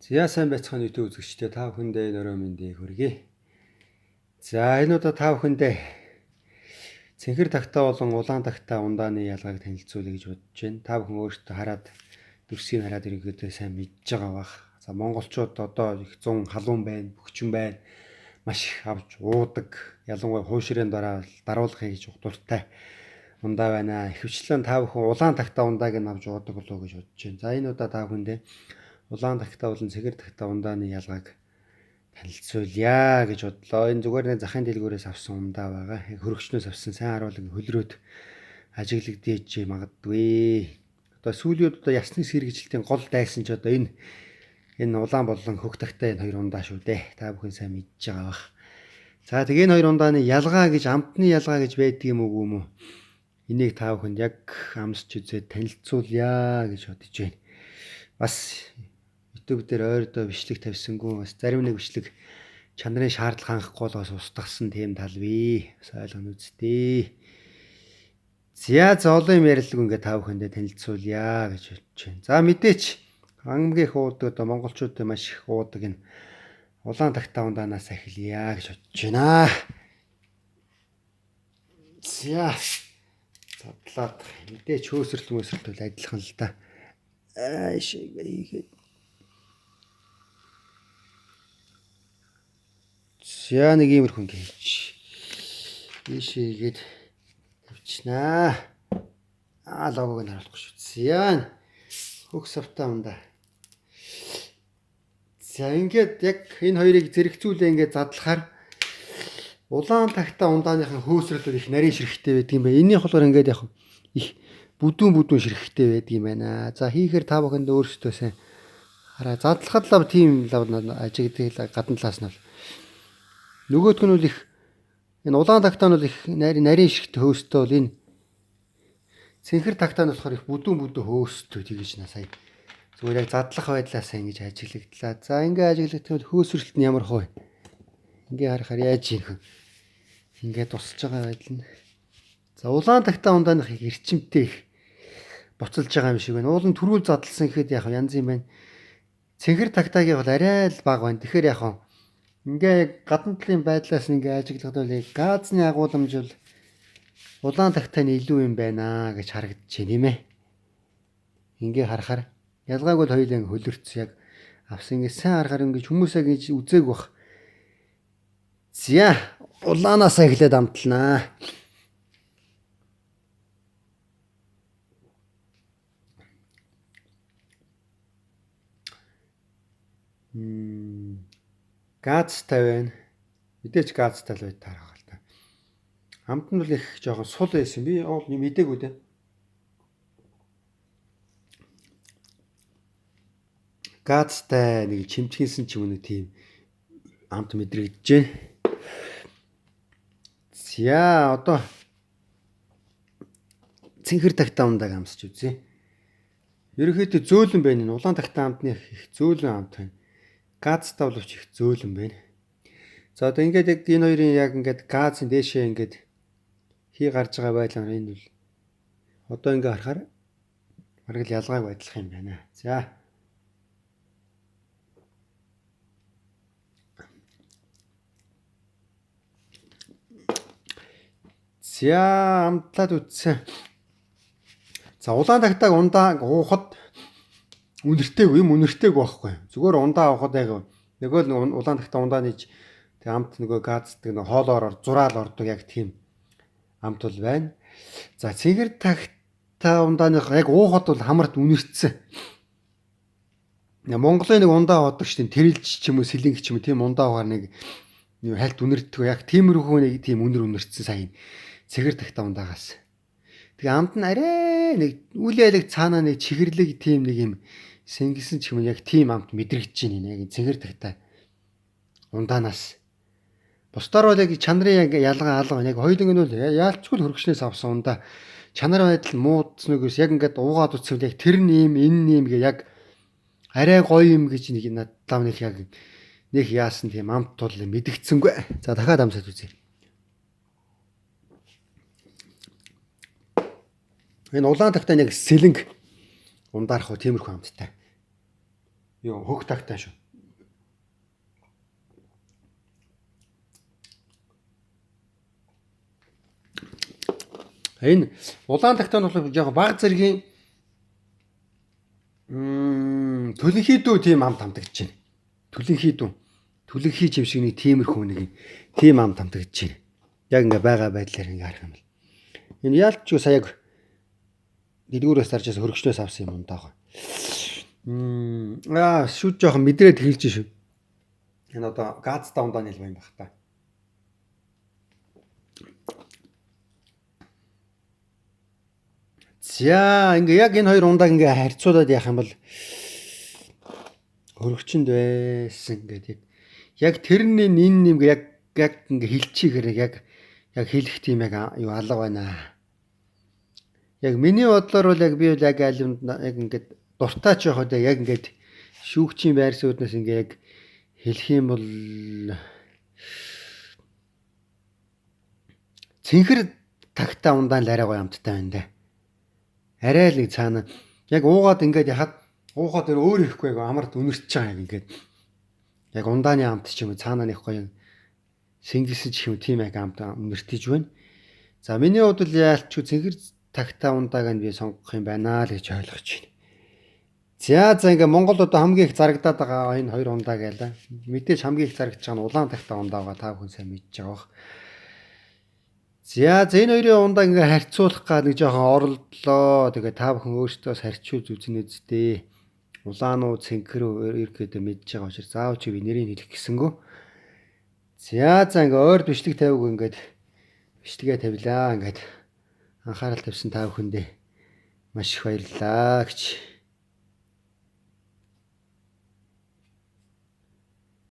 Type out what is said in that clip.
За сайн байцгаана YouTube үзэгчдээ та бүхэндээ нөрөө мэндийг хүргэе. За энэ удаа та бүхэндээ цэнхэр тагтаа болон улаан тагтаа ундааны ялгааг танилцуулъя гэж бодож байна. Та бүхэн өөрсдөө хараад дүрсийг хараад ерөнхийдөө сайн мэдж байгаа бах. За монголчууд одоо их 100 халуун байна, бөхчөн байна. Маш их авч уудаг. Ялангуяа хуушрын даруулахыг гэж дуртай ундаа байна. Ихэвчлэн та бүхэн улаан тагтаа ундааг нь авч уудаг болов уу гэж бодож байна. За энэ удаа та бүхэндээ улаан тагтаа болон цэгэр тагтаа ундааны ялгааг танилцуулъя гэж бодлоо. Энэ зүгээр нэг захын дэлгүүрээс авсан ундаа байгаа. Хөрөгчнөөс авсан сайн харуулга хөлрөөд ажиглагдаж магадгүй. Одоо сүүлийн удаа ясны сэргэжилтийн гол дайсан ч одоо энэ улаан болон хөх тагтаа энэ хоёр ундаа шүү дээ. Та бүхэн сайн мэдж байгаа бах. За тэгээ энэ хоёр ундааны ялгаа гэж амтны ялгаа гэж байдаг юм уу юм уу? Энийг та бүхэнд яг амсч үзээд танилцуулъя гэж бодож байна. Бас YouTube дээр ойрдоо бичлэг тавьсангүй бас зарим нэг бичлэг чанарын шаардлага хангахгүй л бас устгасан тийм тал бий. Бас ойлгоно үсттэй. За олон юм ярилгүй ингээд та бүхэндээ танилцуулъя гэж бодож байна. За мэдээч хамгийн их уудаг одоо монголчууд маш их уудаг энэ улаан тагтаа ундаанаас эхэлье гэж бодож байна. За задлаад мэдээч хөөсрөл мөсрөл адилхан л да. За нэг иймэрхүү хийж ийшээгээд тавьчихнаа. Логог нь харуулахгүй шүү. За хөх савтаа ундаа. За ингээд яг энэ хоёрыг зэрэгцүүлээ ингээд задлахаар улаан тагтаа ундааныхын хөөсрөлүүд их нарийн ширхтээ байдаг юм байна. Энийх болохоор ингээд яг их бүдүүн ширхтээ байдаг юм байна. За хийхээр та бүхэнд өөрсдөө сайн хараа задлахад л тийм л ажигдаг гадна талаас нь нөгөөдг нь бол их энэ улаан тагтаа нь бол их нарийн ширхтээ хөөстэй бол энэ цэнхэр тагтаа нь болохоор их бүдүүн хөөстэй тэгэж насаа зүгээр яг задлах байдлаасаа ингэж ажиглагдлаа. За ингээ ажиглагдвал хөөсрөлт нь ямар хөө ингээ харахаар яаж юм ингээ тусалж байгаа байдал нь. За улаан тагтаа ундааных их эрчимтэй их буцалж байгаа юм шиг байна. Уулын төрүүл задлсан гэхэд яг янз юм байна. Цэнхэр тагтаагийн бол арай л бага байна. Тэгэхээр яг ингээ гадна талын байдлаас ингээ ажиглагдвал газны агуулмж бол улаан тагтааны илүү юм байна гэж харагдаж байна юм ээ. Ингээ харахаар ялгааг бол хоёулаа хөлөрч яг авсан ингээ сайн харахаар ингээ хүмүүсээ гэж үзээг бах. За улаанаас эхлээд амтлнаа. Газтай байна. Мэдээч газтай л бай таарах л та. Амт нь бол их жоохон сул байсан. Би мэдээгүй дээ. Газтай нэг чимчгэнсэн ч юм уу тийм амт мэдрэгдэж байна. За одоо цэнхэр тагтаа ундааг амсч үзье. Ерөнхийдөө зөөлөн байна. Энэ улаан тагтаа амтны их зөөлөн амт байна. Газтай боловч их зөөлөн байна. За одоо ингээд яг энэ хоёрын яг ингээд газын дээшээ ингээд хий гарч байгаа байдал нь энэ бол одоо ингээд харахаар бараг л ялгааг байдлах юм байна. За амтлаад үтсэн. За улаан тагтааг ундааг уухад үнэртэйг байхгүй. Зүгээр ундаа уухад яг нөгөө л улаан тагтаа ундааны тэг амт нөгөө газдаг нөгөө хоолоор зураал ордог яг тийм амт бол байна. За цэнхэр тагтаа ундааных яг уухад бол хамарт үнэрцсэн. Монголын нэг ундаа уудаг шүү дээ. Тэрэлж ч юм уу сэлэнг ч юм уу тийм ундаа угаар нэг хальт үнэрдэг. Яг тиймэрхүү нэг тийм үнэрцсэн сайн. Цэгэр тагтаа ундаагаас. Тэгээ амт нь арай нэг үлээлэг цаанаа нэг чихэрлэг тийм нэг юм сэнгисэн ч юм яг тийм амт мэдрэгдэж байна яг цэгэр тагтаа ундаанаас. Бусдаар бол яг чанарын яг ялгаа алга яг хоёуланг нь бол яалчгүй хөргөчнөөс авсан ундаа чанар байдал муудсногоос яг ингээд уугаад үцвэл яг тэр нэм энэ нэм гэ яг арай гоё юм гэж нэг надад нэг яг нэг яасан тийм амт бол мэдгдсэнгүй. За дахиад амсаад үзье. Энэ улаан тагтаа нэг сэлэнг ундаарах уу тиймэрхүү амттай. юу хөх тагтаа шүү. Энэ улаан тагтаа нь болохоор яг баг зэргийн төлөнхий дүү тийм ам тамтагдж байна. Төлөнхий дүү. Төлөнхий чимшиг нэг тиймэрхүү нэг тийм ам тамтагдж байна. Яг ингээ байгаа байдлаар ингээ харах юм бол. Энэ яалч юу саяг дэлгүүрээс тарчаас хөргөчнөөс авсан юм даа. Шүүд жоохон мэдрээд хэлж шүү. Энэ одоо газтай ундаа нэлбэ юм баг та. За ингээ яг энэ хоёр ундааг ингээ харьцуулаад яах юм бол хөргөчөнд байсан гэдэг. Яг тэрний энэ юм яг ингээ хэлчихээр яг хэлэх тийм яг юу алга байна. Яг миний бодлоор бол яг би бол яг аль юмд яг ингээд дуртай ч яхад яг ингээд шүүгчийн байр сууриас ингээ яг хэлэх юм бол цэнхэр тагтаа ундаан л арай гоё амттай байна даа. Арай л нэг цаана яг уугаад ингээд яхад уухад өөр ихгүй яг амарт үнэрч байгаа юм ингээд яг ундааны амт ч юм уу цаананых гоё сэнгисэж юм тийм яг амт үнэртэж байна. За миний хувьд л яалч цэнхэр тагтаа ундааг нь би сонгох юм байна л гэж ойлгож байна. За ингээ Монгол одоо хамгийн их зарагдаад байгаа энэ хоёр ундаа гэлээ. Мэдээж хамгийн их зарагдж байгаа нь улаан тагтаа ундаа байгаа та бүхэн сайн мэдж байгаа бох. За энэ хоёрын ундаа ингээ харьцуулах гал нэг жоохон орлоо. Тэгээ та бүхэн өөрсдөө харьцуулж үзнэ үсттэй. Улаан уу цэнхэр үү ерөөдөө мэдж байгаа учраас заавал чи би нэрийг хэлэх гэсэнгүү. За ингээ ойр бичлэг тавиагүй ингээд бичлэгээ тавилаа ингээд анхаарал тавьсан та бүхэндээ маш их баярлалаа гэж